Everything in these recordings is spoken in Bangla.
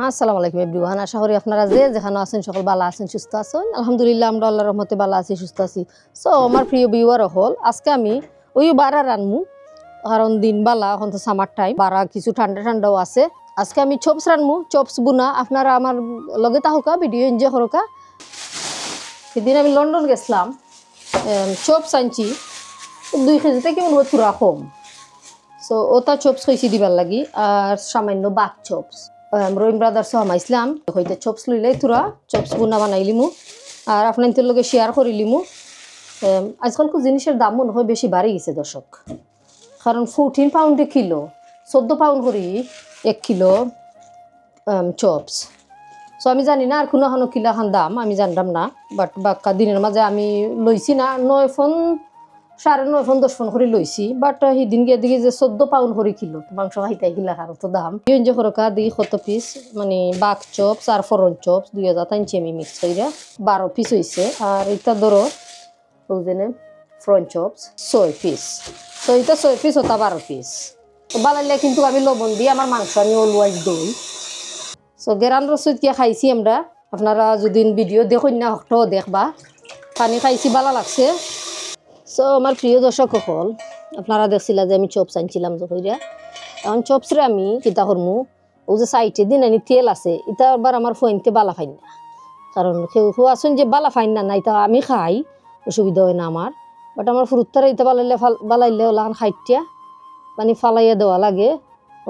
আসসালামু আলাইকুম এভরিওয়ান, আশা করি আপনারা যে যেখানে আছেন সকল ভালো আছেন, সুস্থ আছেন। আলহামদুলিল্লাহ আমরা আল্লাহর রহমতে ভালো আছি, সুস্থ আছি। সো আমার প্রিয় ভিউয়ার হল, আজকে আমি ওই বাড়া রানমু, কারণ দিন বালা এখন তো সামার টাইম, বাড়া কিছু ঠান্ডা ঠান্ডাও আছে। আজকে আমি চপস রানমু, চপস বুনা। আপনারা আমার লগে তাহকা ভিডিও এনজয় করোকা। সেদিন আমি লন্ডন গেছিলাম, চপস আনছি 2 কেজিতে কেমন পুরা কম। সো ওটা চপস হয়েছি দিবার লাগি, আর সামান্য বাক চপস রহিম ব্রাদার্স হামাইছিলাম হইতে চপস লইলে তোরা চপস বুনা বানাইলিমু আর আপনাদের লগে শেয়ার করিলিমু। আজকাল জিনিসের দাম মনে হয় বেশি বাড়ি গেছে দর্শক, কারণ 14 পাউন্ডে কিলো, 14 পাউন্ড করি 1 কিলো চপস। সো আমি জানি না আর কোনো এখনো কিলো খান দাম আমি জানতাম না, বাট বাক্কা দিনের মাঝে আমি লইছি না 9 ফোন 9.5 ফোন 10 ফোন করে লইছি, বাট সেদিন গিয়ে দেখি যে 14 পাউন্ড করে কিলো মাংস খাইতে গিলা আর তো দাম যে খরকা দিই কত পিস, মানে বাক চপস আর ফরন চপস 2000 আনছি আমি মিক্স কইরা 12 পিস হয়েছে। আর এটা ধরো বুঝলেন ফ্রন্ট চপস 6 পিস, তো এটা 6 পিস ওটা 12 পিস। তো বানাইলে কিন্তু আমি লবণ দিয়ে আমার মাংস আমি অলওয়াইজ দই। সো গেরান রসুদ কে খাইছি আমরা, আপনারা যদি ভিডিও দেখুন না হকটাও দেখবা, পানি খাইছি ভালো লাগছে। সো আমার প্রিয় দর্শক সকল, আপনারা দেখছিলা যে আমি চপস আনছিলাম জহইরা। এখন চপসরে আমি কিতা করমু, ও যে সাইটে দিন আনি তেল আছে, এটা আবার আমার ফোনতে বালা ফাইন না, কারণ কেউ আসুন যে বালা ফাইন না, এটা আমি খাই অসুবিধা হয় না আমার, বাট আমার ফুরুত্তারা এটা বালাইলে ওলাখান খাইটিয়া মানে ফালাইয়া দেওয়া লাগে।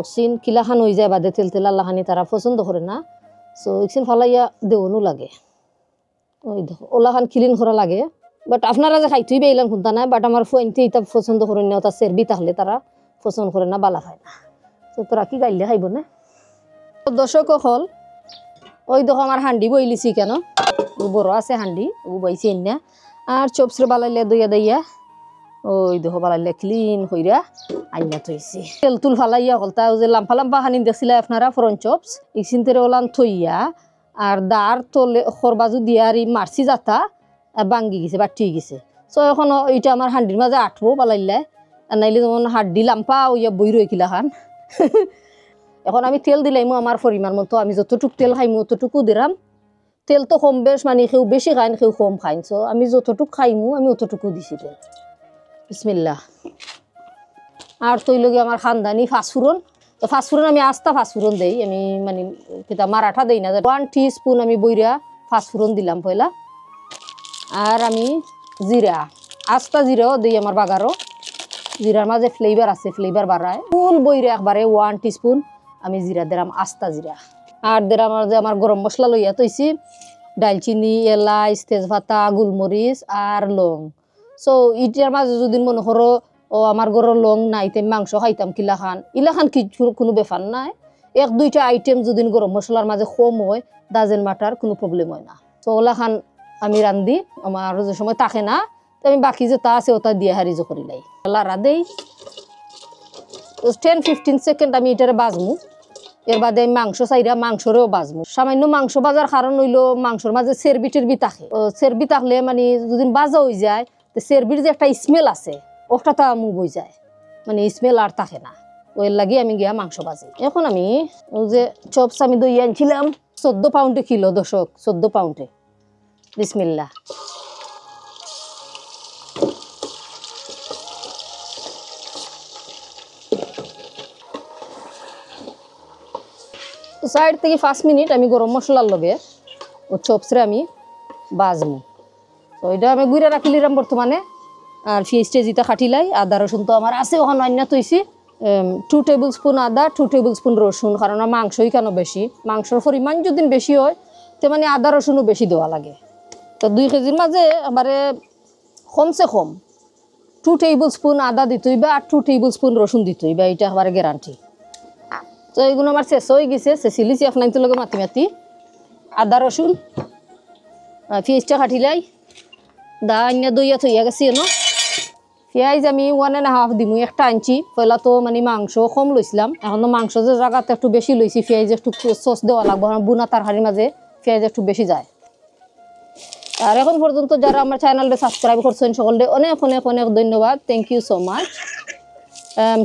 অক্সিন কিলাখান হয়ে যায় বাদে তেল তেল আল্লাহানি তারা পছন্দ করে না। সো একদিন ফালাইয়া দেওয়ানো লাগে, ওই দেখো ওলাখান ক্লিন করা লাগে। বাট আপনারা যে খাইতেই বেইলাম শুনতা না, বাট আমার ফোনতে এটা পছন্দ করেন না, ওটা চেরবি তাহলে তারা পছন্দ করে না, বালা খায় না। তো তোরা কি গাইলে খাইব না দর্শক হল। ওই দেখো আমার হান্ডি বইলিছি কেন, ও বড় আছে হান্ডি, ও বইছি না। আর চপসরে বালাইলে দইয়া দইয়া ওই দেখো বালাইলে ক্লিন হইরা আইনা থইছি। তেল তুল ফালাইয়া হলতা যে লাম্পা লাম্পা হানি দেখছিলে আপনারা ফ্রন্ট চপস ইসিনতেরে ওলান থইয়া আর দাঁড় তলে খরবাজু দিয়া আর মারছি যাতা বাঙ্গি গেছে বা ঠিক গেছে। সো এখন এইটা আমার হান্ডির মাঝে আঠবো পালাইলে, নাইলে যেমন হাড্ডি লাম্পা ওইয়া বই রইকিলা খান। এখন আমি তেল দিলাইমু আমার পরিমাণ মতো, আমি যতটুকু তেল খাইমু অতটুকু দিলাম। তেল তো কম বেশ, মানে কেউ বেশি খাইন কেউ কম খাইন, সো আমি যতটুকু খাইমু আমি অতটুকু দিছি তেল। বিসমিল্লাহ। আর তৈলগে আমার খানদানি ফাঁসফুরন, তো ফাঁসফুরন আমি আস্তা ফাঁসফুরন দেই, আমি মানে কিতা মারাঠা দেই না। 1 টিস্পুন আমি বইরা ফাঁসফুরন দিলাম পয়লা। আর আমি জিরা আস্তা জিরাও দিই আমার বাগারও, জিরার মাঝে ফ্লেভার আছে, ফ্লেভার বাড়ায়। ফুল বইরে একবারে 1 টিস্পুন আমি জিরা দিলাম, আস্তা জিরা। আর দিলাম যে আমার গরম মশলা লইয়া তৈছি, ডালচিনি, এলাচ, তেজপাতা, গোলমরিচ আর লং। সো ইটার মাঝে যদি মনে করো ও আমার গরুর লং নাই তে মাংস খাইতাম কিলা খান, ইলা খান কিছু কোনো ব্যাপার নাই। 1-2টা আইটেম যদি গরম মশলার মাঝে কম হয় ডাজেন মাটার কোনো প্রবলেম হয় না। তো ওলা খান আমি রান্ধি, আমার যে সময় থাকে না তো আমি বাকি যে তা আছে ওটা দিয়ে হারিজ করি লাই লাড়া দেই। 10-15 সেকেন্ড আমি এটারে বাজমু, এর বাদে আমি মাংস চাইরা মাংসরেও বাজমু। সামান্য মাংস বাজার কারণ হইলো মাংসর মাঝে চেরবি টেরবি থাকে, চেরবি থাকলে মানে যদি বাজা হয়ে যায় তো চেরবির যে একটা স্মেল আছে ওটা তা মুভ হয়ে যায়, মানে স্মেল আর থাকে না, ওর লাগি আমি গিয়া মাংস বাজি। এখন আমি ওই যে চপস আমি দই আনছিলাম 14 পাউন্ডে কিলো দর্শক, 14 পাউন্ডে। বিসমিল্লাহ। সাইড থেকে 5 মিনিট আমি গরম মশলার লগে ও চপসরে আমি বাজমু। তো এটা আমি গুঁড়া রাখিলাম বর্তমানে। আর ফিজটা যেটা খাটিলাই, আদা রসুন তো আমার আছে ওখানে অন্য তৈছি। 2 টেবিল স্পুন আদা, 2 টেবিল স্পুন রসুন, কারণ মাংসই কেন বেশি, মাংসর পরিমাণ যদি বেশি হয় তো মানে আদা রসুনও বেশি দেওয়া লাগে। তো 2 কেজির মাঝে আমারে কমসে কম 2 টেবিল স্পুন আদা দিতে হইবা আর 2 টেবিল স্পুন রসুন দিতে হইবা, এটা আমার গ্যারান্টি। তো এইগুলো আমার শেষ হয়ে গেছে, চেঁচিলিছি আপনার লগে মাতি মাতি। আদা রসুন ফিজটা খাটিলাই, দা অন্য দইয়া থইয়া গেছি ন। পেঁয়াজ আমি 1.5 দিমু, একটা আনছি পয়লা তো মানে মাংস কম লইছিলাম, এখন তো মাংস যে জায়গাতে একটু বেশি লইছি, পেঁয়াজ একটু সস দেওয়া লাগবে, বুনা তরকারির মাঝে পেঁয়াজ একটু বেশি যায়। আর এখন পর্যন্ত যারা আমার চ্যানেলটা সাবস্ক্রাইব করছেন সকলকে অনেক অনেক অনেক ধন্যবাদ, thank you so much.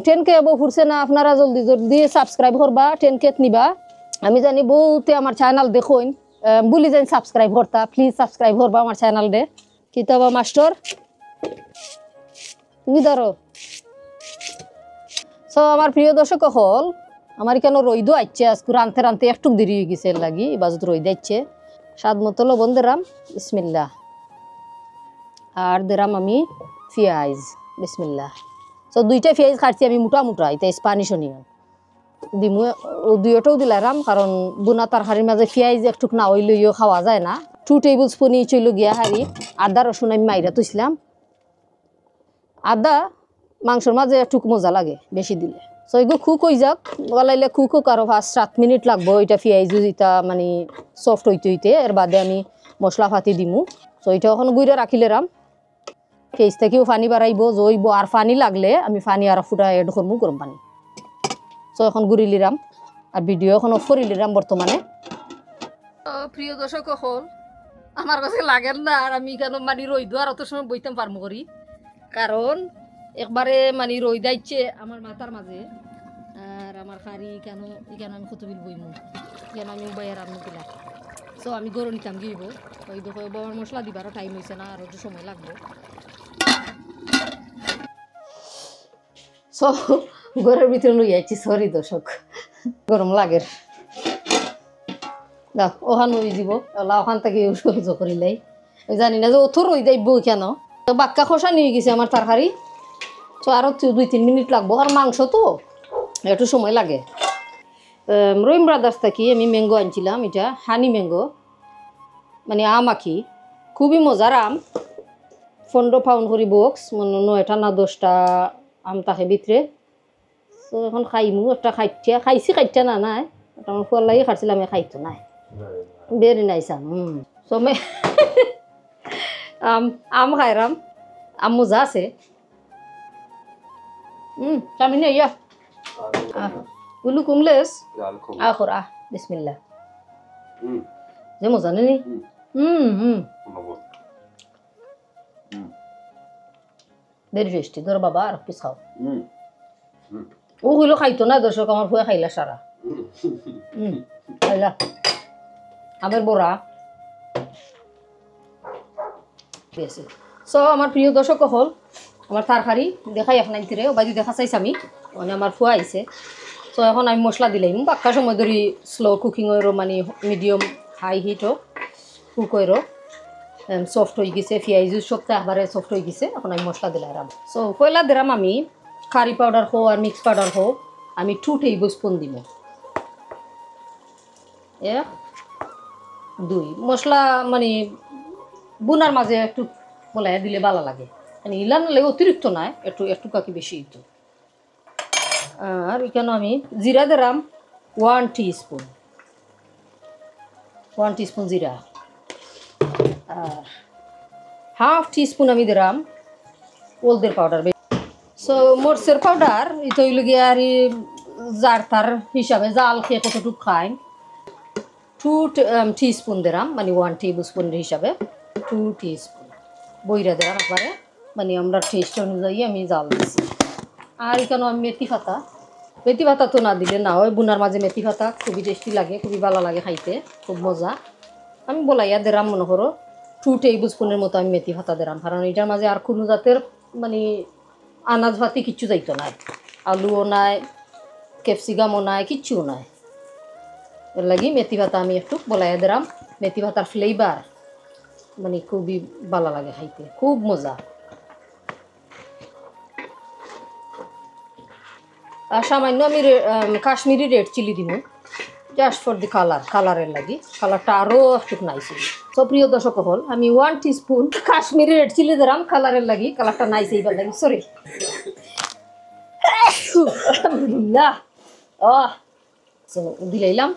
10K এবো ফুরছে না, আপনারা জলদি জলদি সাবস্ক্রাইব করবা, 10K নিবা। আমি জানি বহুতে আমার চ্যানেল দেখুন বলি যাই সাবস্ক্রাইব করতা প্লিজ সাবস্ক্রাইব করবা আমার চ্যানেল দে কিতাবা মাস্টার তুমি ধরো সো আমার প্রিয় দর্শক হল আমার কেন রইদও আইছে আজকে রানতে রানতে একটু দেরি হয়ে গেছে লাগি বাজত রই দিচ্ছে স্বাদ মতো লবণ দিলাম বিসমিল্লাহ আর দিলাম আমি পেঁয়াজ বিসমিল্লাহ সো দুইটা পেঁয়াজ কাটছি আমি মোটা মোটা এটা স্প্যানিশ অনিয়ন দিমু দুইটাও দিলাম কারণ বুনা তরকারির মাঝে পেঁয়াজ একটু না হইলেও খাওয়া যায় না 2 টেবিল স্পুন চইল গিয়া হারি আদা রসুন আমি মাইরা তুইছিলাম আদা মাংসের মাঝে একটু মজা লাগে বেশি দিলে সো এগুলো কুক হয়ে যাক গলাইলে কুক হোক আরো 5-7 মিনিট লাগবো এটা পেঁয়াজ যেটা মানে সফট হইতে হইতে এর বাদে আমি মশলা ফাতি দিমু সো এটা এখন গুইরা রাখিলে রাম পেঁয়াজ থেকেও পানি বাড়াইব জইব আর পানি লাগলে আমি পানি আর ফুটা এড করবো গরম পানি সো এখন গুড়ি লিরাম আর ভিডিও এখন অফ করে লিরাম বর্তমানে প্রিয় দর্শক হল আমার কাছে লাগেন না আর আমি কেন মানে রইদ আর অত সময় বইতাম পারমু করি কারণ একবারে মানে রই দাইছে আমার মাথার মাঝে আর আমার খারি কেন এখানে আমি কত বিল বইমু কেন আমি বাইরে রান্না দিলাম সো আমি গরম নিতাম গিয়েব ওই দেখো বাবার মশলা দিবারও টাইম হয়েছে না আর একটু সময় লাগবে সো ঘরের ভিতরে লই আইছি সরি দর্শক গরম লাগে দেখ ওখান ওই দিব ওলা ওখান থেকে সহ্য করিলাই জানি না যে ওথর রই যাইব কেন বাক্কা খসা নিয়ে গেছে আমার তরকারি তো আরও 2-3 মিনিট লাগবো আর মাংস তো একটু সময় লাগে রহিম ব্রাদার্স থেকে আমি ম্যাঙ্গো আনছিলাম এটা হানি ম্যাঙ্গো মানে আম আঁকি খুবই মজার আম 15 পাউন্ড করে বক্স মানে 9টা না 10টা আম থাকে ভিতরে তো এখন খাইমু একটা খাইছি খাইটা না নাই এটা আমার খোয়ার লাগে খাইছিলাম আমি খাইতো নাই ভেরি নাইস আম সো আম খাইরাম আম মজা আছে kami ni ya ulu kumles akhir bismillah Zemo জানেনি very tasty ধরো বাবা আর পিস খাও ও হইলো খাইতো না দর্শক আমার ফুয়া খাইলা সারা খাইলা আবার বড়া বেশি সো আমার প্রিয় দর্শক হল আমার তরকারি দেখাই এখন আনতে বাইরে দেখা চাইছি আমি মানে আমার ফুয়া আইছে তো এখন আমি মশলা দিলাম বাক্কা সময় ধরে স্লো কুকিং হইরো মানে মিডিয়াম হাই হিট হোক কুক হইরো সফট হয়ে গেছে পেঁয়াজ সবটা একবারে সফট হয়ে গেছে এখন আমি মশলা দিলাম সো পয়লা দিলাম আমি কারি পাউডার হোক আর মিক্স পাউডার হোক আমি 2 টেবিল স্পুন দিব 2 মশলা মানে বুনার মাঝে একটু বলাই দিলে ভালো লাগে মানে ইলান লাগে অতিরিক্ত নয় একটু একটু কাকি বেশি দিত আর এখানে আমি জিরা দিলাম 1 টিস্পুন জিরা আর হাফ টিস্পুন আমি দিলাম হলদের পাউডার সো মরচের পাউডার এটা হইল গিয়ে আর জার তার হিসাবে জাল খেয়ে কতটুকু খাই 2 টিস্পুন দিলাম মানে 1 টেবিল স্পুনের হিসাবে 2 টিস্পুন বইরা দিলাম একবারে মানে আমরা টেস্ট অনুযায়ী আমি জাল দিচ্ছি আর এখানে আমি মেথি পাতা তো না দিলে না হয় বুনার মাঝে মেথি পাতা খুবই টেস্টি লাগে খুবই ভালো লাগে খাইতে খুব মজা আমি বলাইয়া দিলাম মনে করো 2 টেবিল স্পুনের মতো আমি মেথি পাতা দিলাম কারণ এটার মাঝে আর কোনো জাতের মানে আনাজ ভাতি কিচ্ছু যাইতো না আলুও নাই ক্যাপসিকামও নাই কিচ্ছুও নাই এর লাগি মেথি পাতা আমি একটু বলাইয়া দিলাম মেথি পাতার ফ্লেভার মানে খুবই ভালো লাগে খাইতে খুব মজা আর সামান্য আমি কাশ্মীরি রেড চিলি দিব জাস্ট ফর দি কালারের লাগি কালারটা আরও একটু নাইস তো প্রিয় দর্শক হল আমি 1 টিস্পুন কাশ্মীরি রেড চিলি দিলাম কালারের লাগি কালারটা নাইস এইবার লাগি সরি আলহামদুলিল্লাহ দিলাইলাম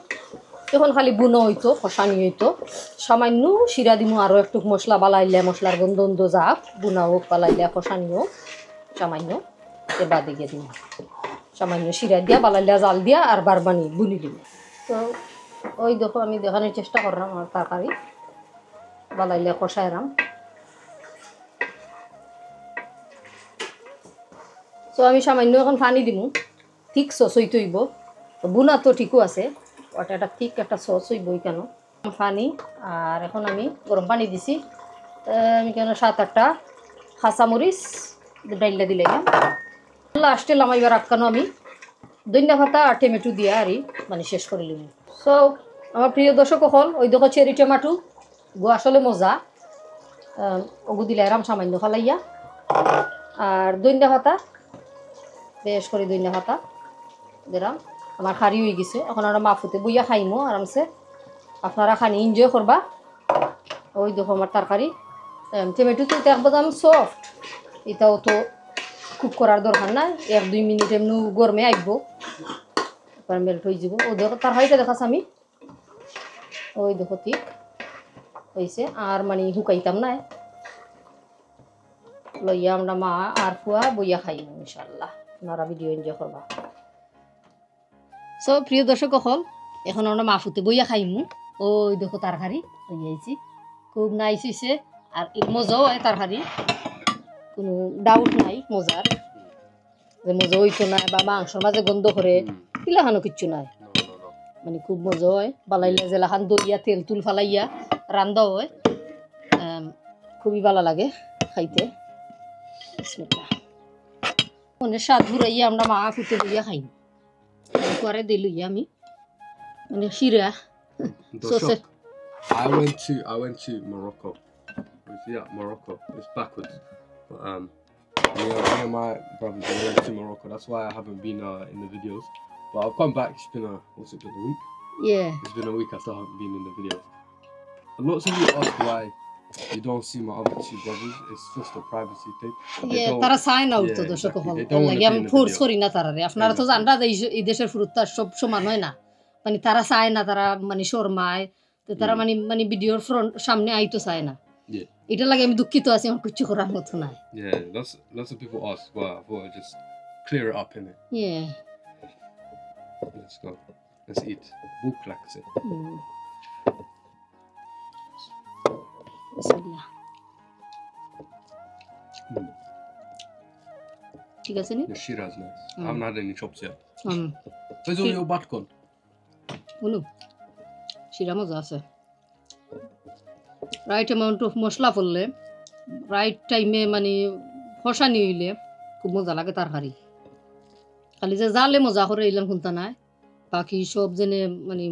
তখন খালি বুনো হইতো কষানি হইতো সামান্য শিরা দিমু আরও একটু মশলা বালাইলে মশলার গন্ধ যাক বুনা হোক বালাইলে কষানি হোক সামান্য এবার দিকে দিমু সামান্য শিরা দিয়া বালাইলে জাল দিয়া আর বারবানি বুনি দিব তো ওই দেখো আমি দেখানোর চেষ্টা করলাম আমার তরকারি বালাইলে কষাইরাম তো আমি সামান্য এখন পানি দিমু ঠিক সসই তৈব বুনা তো ঠিকও আছে ওটা একটা ঠিক একটা সস হইবই কেন পানি আর এখন আমি গরম পানি দিছি আমি কেন 7-8টা কাঁচামরিচ ডাইলা দিলে লাস্টে লামাইবার আটকানো আমি ধনিয়া পাতা আর টমেটো দিয়ে আরই মানে শেষ করে নিলাম সো আমার প্রিয় দর্শক হল ওই দেখো চেরি টমাটো গো আসলে মজা ওগু দিলে আরাম সামান্য ফালাইয়া আর ধনিয়া পাতা বেশ করে ধনিয়া পাতা দিলাম আমার খারি হয়ে গেছে এখন আমরা মাফুতে বইয়া খাইমো আরামসে আপনারা খানি এনজয় করবা ওই দেখো আমার তরকারি টমেটো তো একদম সফট এটাও তো কুক করার দরকার নাই 1-2 মিনিট এমনি গরমে আইব তারপর মেল্ট হয়ে যাব ও দেখো তরকারিটা দেখাস আমি ওই দেখো ঠিক হয়েছে আর মানে হুকাইতাম না লইয়া আমরা মা আর ফুয়া বইয়া খাইব ইনশাল্লাহ আপনারা ভিডিও এনজয় করবা সো প্রিয় দর্শক হল এখন আমরা মাফুতে বইয়া খাইমু ওই দেখো তরকারি হইয়াছি খুব নাইস হয়েছে আর মজাও হয় তরকারি কোনো ডাউট নাই মজার যে মজা হইতো না বা মাংসর মাঝে গন্ধ করে কিলাখানো কিচ্ছু নাই মানে খুব মজা হয় বালাইলে জেলাখান দইয়া তেল তুল ফালাইয়া রান্দাও হয় খুবই ভালো লাগে খাইতে মনে স্বাদ ঘুরাইয়া আমরা মা ফুটে লইয়া খাই করে দিলইয়া আমি মানে শিরা সসে I went to Morocco. Yeah, Morocco. It's backwards. But, one of my brothers they went to Morocco. That's why I haven't been in the videos. But I've come back. It's been what's it been, a week? yeah It's been a week I still haven't been in the videos. And lots of you ask why you don't see my other two brothers. It's just a privacy thing. yeah তারা চায় না উঠতো দর্শক হল লাগে আমি ফোর্স করি না তারারে আপনারা তো জানরা যে এই দেশের ফুরুত সব সমান হয় না মানে তারা চায় না তারা মানে শর্মায় তো তারা মানে ভিডিওর ফ্রন্ট সামনে আইতো চায় না এটা লাগে আমি দুঃখিত আছি আমার কিছু করার মতো নাই Yeah, lots of people ask why. I thought I'd just clear it up in it. yeah Let's go. Let's eat. Book like it. বিসমিল্লাহ ঠিক আছে নি The shira's nice. I haven't had any chops yet. Hmm Where's all your batcon? বলু শিরা মজা আছে রাইট অ্যামাউন্ট অফ মশলা পড়লে রাইট টাইমে মানে ফসানি হইলে খুব মজা লাগে তরকারি খালি যে জালে মজা করে এলাম কোনটা নাই বাকি সব জেনে মানে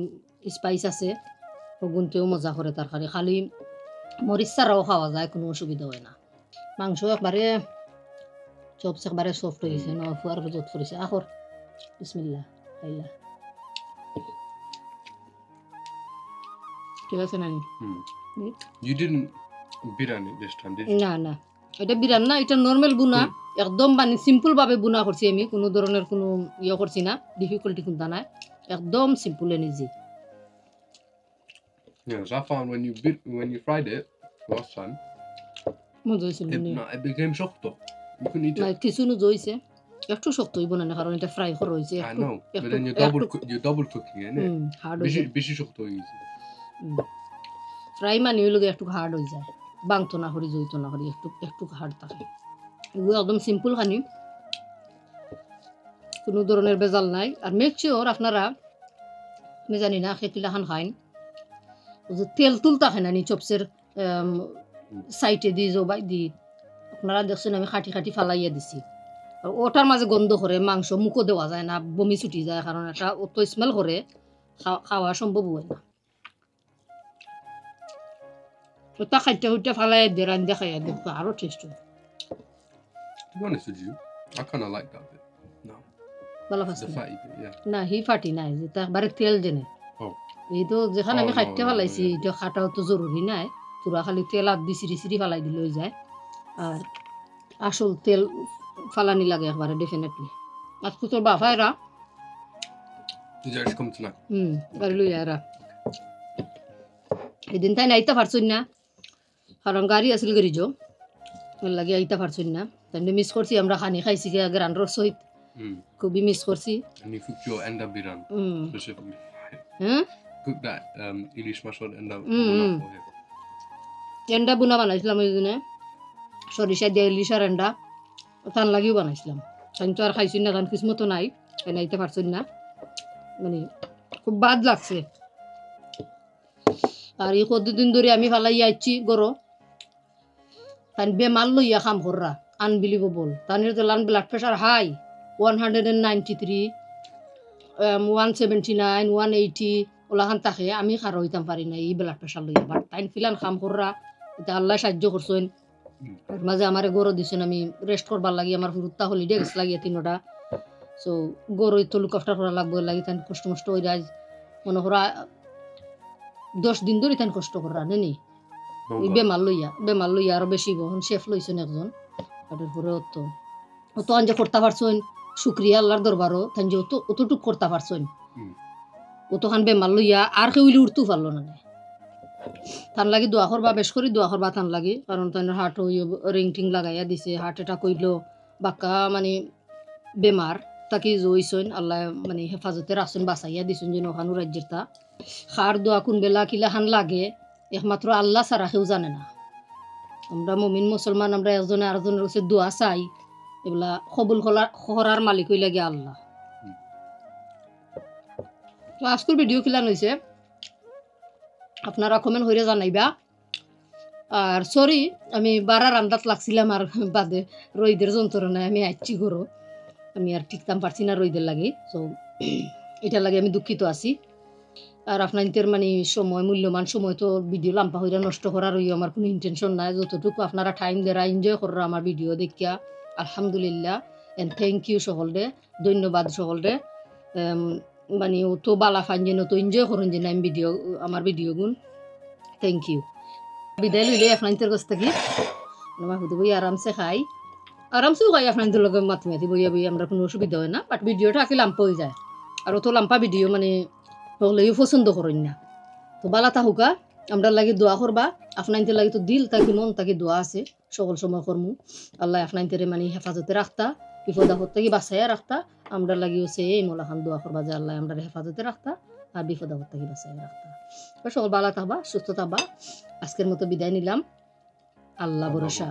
স্পাইস আছে গুনতেও মজা করে তরকারি খালি মরিচ ছাড়াও খাওয়া যায় কোনো অসুবিধা হয় না মাংস একবারে চপস একবারে সফট হয়ে গেছে ন ফুয়ার যত করেছে আখর বিসমিল্লাহ খাইলা ঠিক আছে নানি You didn't biryani this time, did you? না না এটা বিরান না এটা নর্মাল বুনা একদম মানে সিম্পল ভাবে বুনা করছি আমি কোনো ধরনের কোনো ইয়ে করছি না ডিফিকাল্টি কোনটা নাই একদম simple and easy Yeah, so I found when you fried it last time, মজা হয়েছিল it became shokto. You couldn't eat না it. কিছু মজা হয়েছে একটু শক্ত হইব না কারণ এটা ফ্রাই করা হয়েছে I know, but then you're double cooking it, innit? Hard হয়ে Bishi shokto easy. ফ্রাই মানে হইলে একটু হার্ড হয়ে যায় বাংতো না করি জইতো না করি একটু হার্ড থাকে এগুলো একদম সিম্পল খানি কোনো ধরনের বেজাল নাই আর মেক শিওর আপনারা আমি জানি না খেকিলা খান খাইন যে তেল তুলতা খায় না নি চপসের সাইটে দিয়ে জবাই দি আপনারা দেখছেন আমি খাটি খাটি ফালাইয়া দিছি আর ওটার মাঝে গন্ধ করে মাংস মুখও দেওয়া যায় না বমি ছুটি যায় কারণ এটা অত স্মেল করে খাওয়া সম্ভব হয় না ওটা খাইতে হইতে ফালাই দিয়ে রান্ধা খাইয়া দেখবো আরও টেস্ট হয় To be honest with you, I kind of like that bit. No, ভালো the ফাঁসি fatty bit, yeah. না হি ফাটি নাই যেটা একবারে তেল জেনে Oh, এই তো যেখানে আমি Oh, খাইতে no, ফেলাইছি yeah. এটা খাটাও তো জরুরি নাই তোরা খালি তেল আর দি সিঁড়ি ফালাই দিলে হয়ে যায় আর আসল তেল ফালানি লাগে একবারে ডেফিনেটলি আজকে তোর বাফায়রা did you actually come tonight? গাড়ি লইয়া এরা এদিন তাই নাইতে পারছই না কারণ গাড়ি আসল গাড়ি যো লাগে আইতে পারছই না তাই মিস করছি আমরা খানি খাইছি গ্রান্ডর সহিত খুবই মিস করছি And you cooked your enda biran specifically. হ্যাঁ Cook that ilish mashal enda Mm. for him. এন্ডা বুনা বানাইছিলাম ওই দিনে সরিষা দিয়ে ইলিশার এন্ডা তান লাগিও বানাইছিলাম তাই তো আর খাইছি না তান কিসমতো নাই তাই নাইতে পারছি না মানে খুব বাদ লাগছে। আর এই কতদিন ধরে আমি ফালাই আইছি গরো তাই বেমার লইয়া কাম কররা আনবিলিভেবল। তানের তো ব্লাড প্রেশার হাই 193, 179, 180 ওলাখান থাকে। আমি খার হইতাম পারি না এই ব্লাড প্রেশার লইয়া, বাট তাইন ফিলান কাম কররা। এটা আল্লাহ সাহায্য করছেন। মাঝে আমার গরো দিছেন, আমি রেস্ট করবার লাগি, আমার ফুরুত্তা হলিডে গেছে লাগিয়া 3টা। সো গরু তো লুক আফটার করা লাগবে লাগি, তাই কষ্ট মষ্ট হয়ে যায়। মনে করা 10 দিন ধরে তাই কষ্ট করা নেনি ওই বেমার লইয়া আরো বেশি বহন শেফ লইছেন একজন। তাদের পরে অত আঞ্জা করতে পারছেন, শুক্রিয়া আল্লাহর দরবারও তাই যে অতটুক করতে পারছেন। অতখান বেমার লইয়া আর কেউ উঠতেও পারলো না। তার লাগি দোয়া করবা, বেশ করে দোয়া করবা তান লাগি, কারণ তাই হার্ট রিং টিং লাগাইয়া দিছে। হার্ট অ্যাটাক কইল বাক্কা মানে বেমার তাকে জইছেন আল্লাহ মানে হেফাজতে রাখছেন, বাঁচাইয়া দিছেন যেন ওখানো রাজ্যের তা। খার দোয়া কোন বেলা কিলা খান লাগে একমাত্র আল্লাহ ছাড়া কেউ জানে না। আমরা মুমিন মুসলমান, আমরা একজনে আরেকজনের কাছে দোয়া চাই, এগুলা কবুল করার মালিক হইলে গিয়ে আল্লাহ। তো আজকের ভিডিও কিলান হয়েছে আপনারা কমেন্ট হইরে জানাইবা। আর সরি আমি বারা রান্দাত লাগছিলাম, আর বাদে রইদের যন্ত্রণায় আমি আইছি ঘরো, আমি আর ঠিকতাম পারছি না রইদের লাগে। তো এটার লাগে আমি দুঃখিত আছি। আর আপনাদের মানে সময়, মূল্যবান সময় তো ভিডিও লাম্পা হইরা নষ্ট করার আমার কোনো ইন্টেনশন নাই। যতটুকু আপনারা টাইম দেরা এনজয় করা আমার ভিডিও দেখিয়া আলহামদুলিল্লাহ এন্ড থ্যাংক ইউ সকলরে, ধন্যবাদ সকলরে। মানে তো বালা ফান যেন তো এনজয় করুন যেন আমি আমার ভিডিও গুণ। Thank you. বিদায় লইলে আপনাদের কাছ থেকে হুদে বই আরামসে খাই, আরামসেও খাই আপনাদের লগে মাতি মাতি বইয়া বই, আমরা কোনো অসুবিধা হয় না। বাট ভিডিওটা আগে লাম্পা হয়ে যায়, আর অত লাম্পা ভিডিও মানে হলেও পছন্দ করেন না। তো বালা তাহুকা আমরা লাগে দোয়া করবা। আপনাদের লাগে তো দিল তাকে মন তাকে দোয়া আছে, সকল সময় কর্ম আল্লাহ আপনাদের মানে হেফাজতে রাখতা, বিপদ আপদ থেকে বাঁচাইয়া রাখতা। আমরা লাগিও সে এই মোলাখান দোয়া করবা যে আল্লাহ আমরা হেফাজতে রাখতা আর বিপদ আপদ থেকে বাঁচাইয়া রাখতা। সকল বালা থাকবা, সুস্থ থাকবা। আজকের মতো বিদায় নিলাম। আল্লাহ ভরসা।